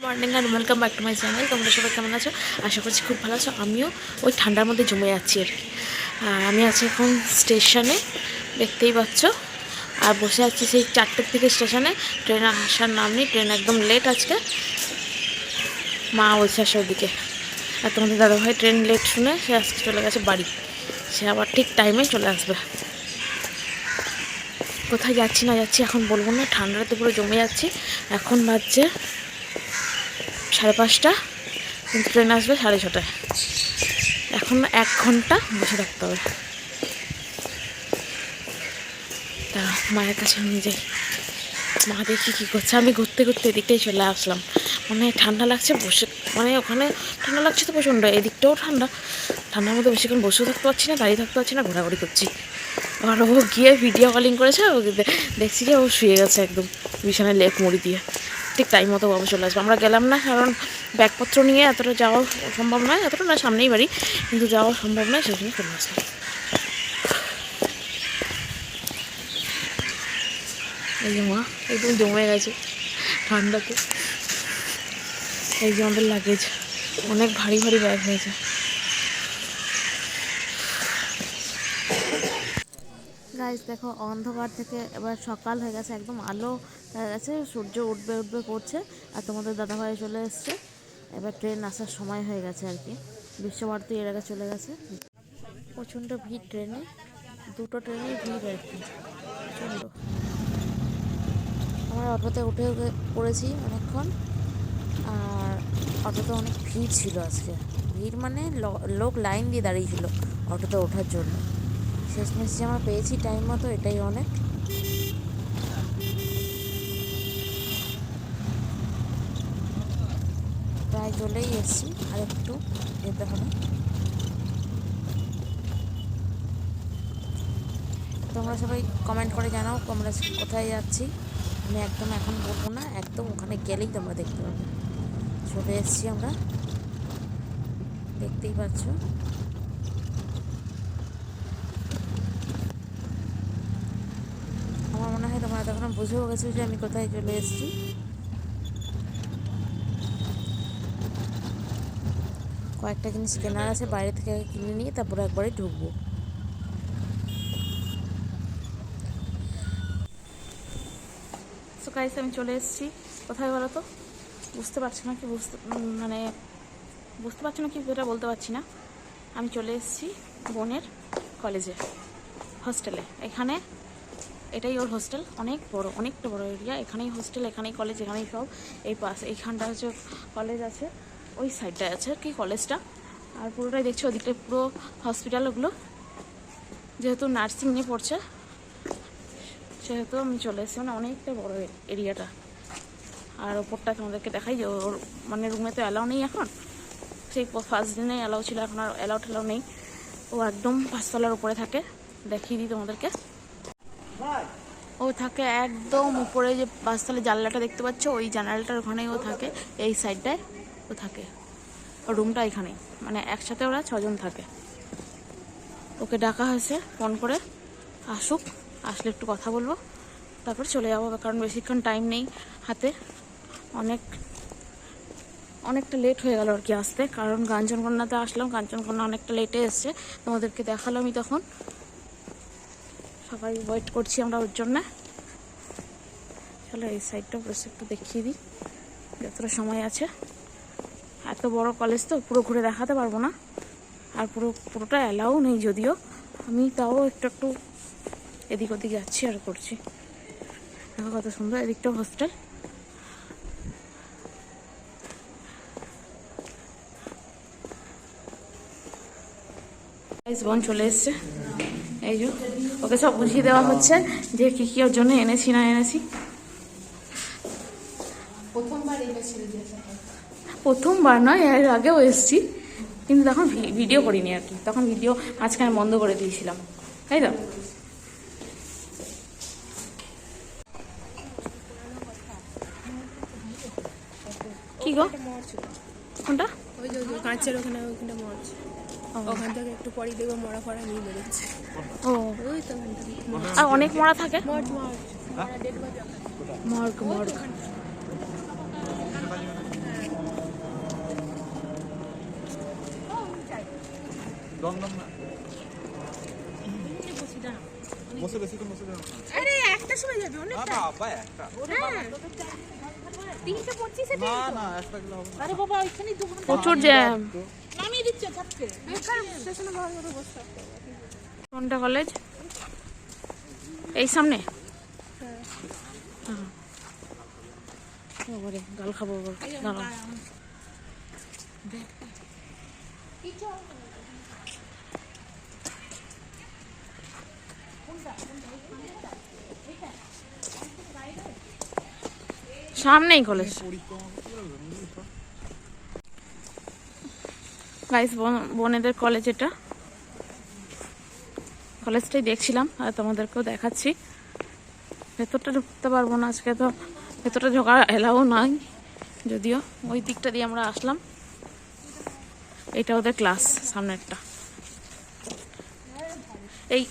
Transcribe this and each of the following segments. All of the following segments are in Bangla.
মর্নিং আর welcome back to my channel. তোমরা সবাই কেমন আছো? আশা করছি খুব ভালো আছো। আমিও ওই ঠান্ডার মধ্যে জমে যাচ্ছি আর কি। আমি আছি এখন স্টেশনে, দেখতেই পাচ্ছ, আর বসে আছি সেই 4টের থেকে স্টেশনে। ট্রেন আসার নাম নেই, ট্রেন একদম লেট আজকে। মা বসে আসে ওদিকে, আর তোমাদের দাদাভাই ট্রেন লেট শুনে সে আজকে চলে গেছে বাড়ি। সে আবার ঠিক টাইমে চলে আসবে। কোথায় যাচ্ছি না যাচ্ছি এখন বলবো না, ঠান্ডাতে পুরো জমে যাচ্ছি। এখন বাজছে 5:30, কিন্তু ট্রেন আসবে 6:30। এখন 1 ঘন্টা বসে থাকতে হবে। তা মায়ের কাছে নিয়ে যাই, মা দেখি কী করছে। আমি ঘুরতে ঘুরতে এদিকটাই চলে আসলাম, মানে ঠান্ডা লাগছে বসে, মানে ওখানে ঠান্ডা লাগছে তো প্রচণ্ড, এদিকটাও ঠান্ডা। ঠান্ডার মধ্যে বেশিক্ষণ বসেও থাকতে পারছি না, দাঁড়িয়ে থাকতে পারছি না, ঘোরাঘুরি করছি। আর ও গিয়ে ভিডিও কলিং করেছে, ও দেখছি যে ও শুয়ে গেছে একদম বিছানায় লেপ মুড়ি দিয়ে। ঠিক টাইম মতো বাবা চলে আসবে। আমরা গেলাম না, কারণ ব্যাগপত্র নিয়ে এতটা যাওয়া সম্ভব নয়, এতটা না, সামনেই বাড়ি, কিন্তু যাওয়া সম্ভব নয়, সেই জন্য চলে আসলাম। এই যে মা একদম জমে গেছে ঠান্ডাতে। এই যে আমাদের লাগেজ, অনেক ভারী ভারী ব্যাগ হয়েছে। গাইস দেখো, অন্ধকার থেকে এবার সকাল হয়ে গেছে, একদম আলো হয়ে গেছে, সূর্য উঠবে উঠবে করছে। আর তোমাদের দাদাভাই চলে এসছে, এবার ট্রেন আসার সময় হয়ে গেছে আর কি। বিশ্বভারতী এর আগে চলে গেছে। প্রচণ্ড ভিড় ট্রেনে, দুটো ট্রেনেই ভিড় আর কি, প্রচণ্ড। আমরা অটোতে উঠে পড়েছি অনেকক্ষণ, আর অটোতে অনেক ভিড় ছিল আজকে। ভিড় মানে লোক লাইন দিয়ে দাঁড়িয়েছিল অটোতে ওঠার জন্য। শেষমেশ যে আমরা পেয়েছি টাইম মতো, এটাই অনেক। প্রায় চলেই এসেছি, আর একটু যেতে হবে। তোমরা সবাই কমেন্ট করে জানাও তোমরা কোথায় যাচ্ছি। আমি একদম এখন বলবো না, একদম ওখানে গেলেই তোমরা দেখতে পাবে। চলে এসেছি আমরা, দেখতেই পাচ্ছ। আমার মনে হয় তোমরা তখন বুঝেও গেছো যে আমি কোথায় চলে এসেছি। কয়েকটা জিনিস কেনার আছে, বাইরে থেকে কিনে নিয়ে তারপরে একবারে ঢুকবো। সো গাইস, আমি চলে এসেছি। কোথায় বলো তো? বুঝতে পারছি না কি, বুঝতে পারছি না কি, এটা বলতে পারছি না। আমি চলে এসেছি বোনের কলেজে, হোস্টেলে। এখানে এটাই ওর হোস্টেল, অনেক বড়, অনেকটা বড় এরিয়া। এখানেই হোস্টেল, এখানেই কলেজ, এখানেই সব। এই পাশ এইখানটা হচ্ছে কলেজ আছে, ওই সাইডটায় আছে আর কি কলেজটা। আর পুরোটাই দেখছি ওদিকটায় পুরো হসপিটাল। ওগুলো যেহেতু নার্সিং নিয়ে পড়ছে, সেহেতু আমি চলে এসেছি, মানে অনেকটা বড় এরিয়াটা। আর ওপরটা তোমাদেরকে দেখাই যে ওর মানে রুমে তো অ্যালাউ নেই এখন, সেই ফার্স্ট দিনে অ্যালাউ ছিল, এখন আর অ্যালাউ নেই। ও একদম 5তলার উপরে থাকে, দেখিয়ে দিই তোমাদেরকে। ও থাকে একদম উপরে, যে 5তলার জানলাটা দেখতে পাচ্ছ, ওই জানালাটার ওখানেই ও থাকে, এই সাইডটায় ও থাকে। ওর রুমটা এখানেই, মানে একসাথে ওরা 6জন থাকে। ওকে ডাকা হয়েছে ফোন করে, আসুক, আসলে একটু কথা বলবো, তারপর চলে যাবো, কারণ বেশিক্ষণ টাইম নেই হাতে। অনেকটা লেট হয়ে গেল আর কি আসতে, কারণ কাঞ্চনকন্যাতে আসলাম, কাঞ্চনকন্যা অনেকটা লেটে এসছে, তোমাদেরকে দেখালামই তখন। সবাই ওয়েট করছি আমরা ওর জন্যে। চলো এই সাইডটা বসে একটু দেখিয়ে দিই যতটা সময় আছে। এত বড় কলেজ তো পুরো ঘুরে দেখাতে পারবো না, আর পুরোটা অ্যালাউ নেই যদিও। আমি তাও একটু এদিক ওদিক যাচ্ছি আর করছি। দেখো কত সুন্দর, এদিকটাও হোস্টেল। বোন চলে এসছে, এই যে ওকে সব বুঝিয়ে দেওয়া হচ্ছে যে কি কি ওর জন্য এনেছি না এনেছি। প্রথমবার নয়, এর আগেও এসেছি, কিন্তু তখন ভিডিও করিনি আর কি, তখন ভিডিও মাঝখানে বন্ধ করে দিয়েছিলাম, তাই তো। কি গো, কোনটা? ওই যে কাঁচের ওখানে, ওখানটা মরচ, ওখান থেকে একটু পরেই দেখবো মরা ফরা নিয়ে বেরোচ্ছে। ও, ওই তো আর অনেক মরা থাকে। মর্গ। মর্গ দমদম না বসে বেশিক্ষণ বসে যাবে না। আরে একটা সময় যাবে অনেক বাবা একটা তিনটে 25 না না একটা কিলো হবে না। আরে বাবা ওইখানেই দোকান প্রচুর জ্যাম। নামিয়ে দিচ্ছে ছাড়তে বেকার স্টেশনে ভাড়া করে বসে থাকতে হবে। কোনটা কলেজ? এই সামনে? হ্যাঁ। বাবারে, গাল খাবো আবার। দাঁড়াও। সামনেই কলেজ। গাইস, বোনেদের কলেজ এটা। কলেজটাই দেখছিলাম আর তোমাদেরকেও দেখাচ্ছি। ভেতরটা ঢুকতে পারবো না আজকে, তো ভেতরটা ঢোকার এলাও নাই, যদিও ওই দিকটা দিয়ে আমরা আসলাম। এটা ওদের ক্লাস, সামনেরটা,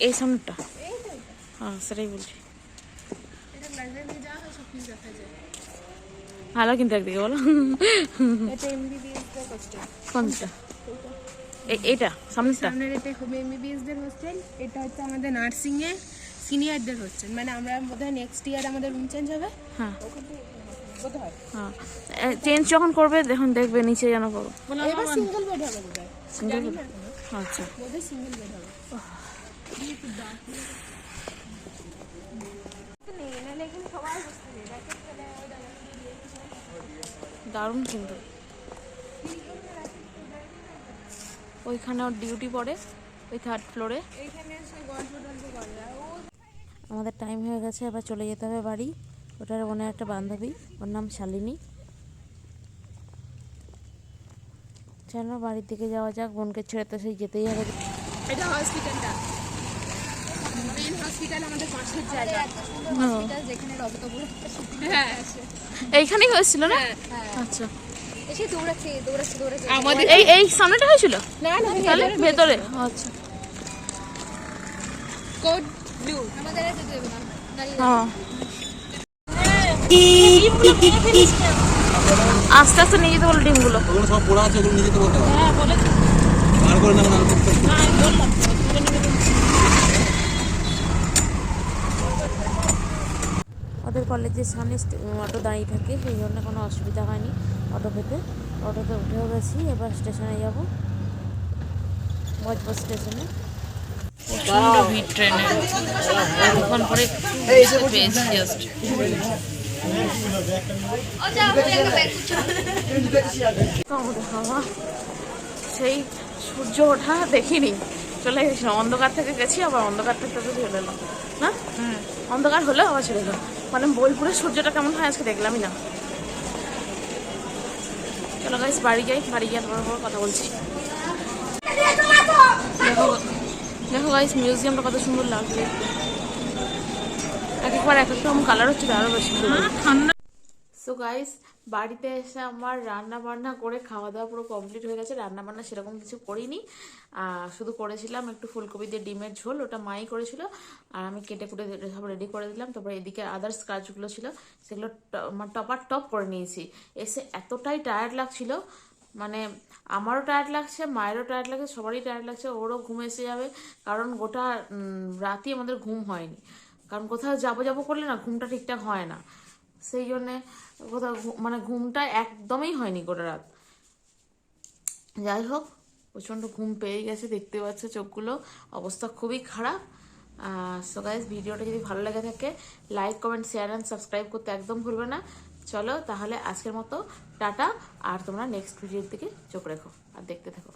এই সামনেরটা। হ্যাঁ, সেটাই বলছি। এটা লাইব্রেরি যাওয়া হয় সব কিছু দেখা যায়। ভালো কিন্তু একদিকে বলো। এটা এমবিবিএস দের হোস্টেল। কোনটা? এইটা সামনেরটা? সামনের এটা হবে এমবিবিএস দের হোস্টেল, এটা হচ্ছে আমাদের নার্সিং এ সিনিয়রদের হোস্টেল। মানে আমরা বোধহয় নেক্সট ইয়ার আমাদের রুম চেঞ্জ হবে। হ্যাঁ বোধহয় হ্যাঁ, চেঞ্জ যখন করবে দেখুন দেখবে নিচে যেন করো। এবার সিঙ্গেল বেড হবে বোধহয়। সিঙ্গেল? জানি না এখনো। আচ্ছা, বোধহয় সিঙ্গেল বেড হবে। দারুণ কিন্তু। ওইখানে ওর ডিউটি পড়ে, ওই 3rd ফ্লোরে। এইখানে এসে গল্প টল্প করে। আর ও আমাদের টাইম হয়ে গেছে, এবার চলে যেতে হবে বাড়ি। ওটার বোনের একটা বান্ধবী, ওর নাম শালিনী। চলো বাড়ির দিকে যাওয়া যাক, বোনকে ছেড়ে তো সেই যেতেই হবে। এটা হসপিটালটা, মেন হসপিটাল আমাদের পাশের জায়গা। হসপিটাল যেখানে রক্তপুর হ্যাঁ এইখানেই হয়েছিল না? আচ্ছা, এসে দৌড়াচ্ছে দৌড়াচ্ছে দৌড়াচ্ছে আমাদের এই সামনেটা হয়েছিল না না তাহলে ভেতরে? আচ্ছা, কোড ব্লু। আমাদের আর যেতে দেবে না দাঁড়িয়ে হ্যাঁ। আস্তে আস্তে নিয়ে যেতে বলো ডিমগুলো। ওগুলো সব পোড়া আছে, ওগুলো নিয়ে যেতে বলতে হবে। হ্যাঁ বলেছি। বার করে নেবেন আলু করতে। না আমি বললাম ওদের কলেজের সামনে অটো দাঁড়িয়ে থাকে, সেই জন্য কোনো অসুবিধা হয়নি অটো পেতে। অটোতে উঠেও গেছি, এবার স্টেশনে যাবো, বজবজ স্টেশনে। প্রচণ্ড ভিড় ট্রেনে, এখন পরে পেয়েছি জাস্ট। সেই সূর্য ওঠা দেখিনি, চলে গেছিলাম। অন্ধকার থেকে গেছি, আবার অন্ধকার থেকে তো চলে এলাম না। অন্ধকার হলে আবার চলে এলাম। মানে বোলপুরের সূর্যটা কেমন হয় আজকে দেখলামই না। চলো গাইস বাড়ি যাই, বাড়ি গিয়ে তোমার কথা বলছি। দেখো গাইস, মিউজিয়ামটা কত সুন্দর লাগছে। এক একবার এক একটা কালার হচ্ছে, আরো বেশি ঠান্ডা। সো গাইস, বাড়িতে এসে আমার রান্না বান্না করে খাওয়া দাওয়া পুরো কমপ্লিট হয়ে গেছে। রান্না বান্না সেরকম কিছু করিনি, শুধু করেছিলাম একটু ফুলকপি দিয়ে ডিমের ঝোল, ওটা মাই করেছিল। আর আমি কেটে কুটে সব রেডি করে দিলাম। তারপরে এদিকে আদার্স কাজগুলো ছিল, সেগুলো টপার টপ করে নিয়েছি। এসে এতটাই টায়ার্ড লাগছিল, মানে আমারও টায়ার্ড লাগছে, মায়েরও টায়ার্ড লাগছে, সবারই টায়ার্ড লাগছে। ওরও ঘুম এসে যাবে, কারণ গোটা রাতই আমাদের ঘুম হয়নি। কারণ কোথাও যাবো যাবো করলে না ঘুমটা ঠিকঠাক হয় না, সেই জন্যে কোথাও মানে ঘুমটা একদমই হয়নি গোটা রাত। যাই হোক, প্রচণ্ড ঘুম পেয়ে গেছে, দেখতে পাচ্ছ চোখগুলো অবস্থা খুবই খারাপ। সো গাইস, ভিডিওটা যদি ভালো লেগে থাকে like comment share and subscribe করতে একদম ভুলবে না। চলো তাহলে আজকের মতো টাটা, আর তোমরা নেক্সট ভিডিওর দিকে চোখ রেখো আর দেখতে থাকো।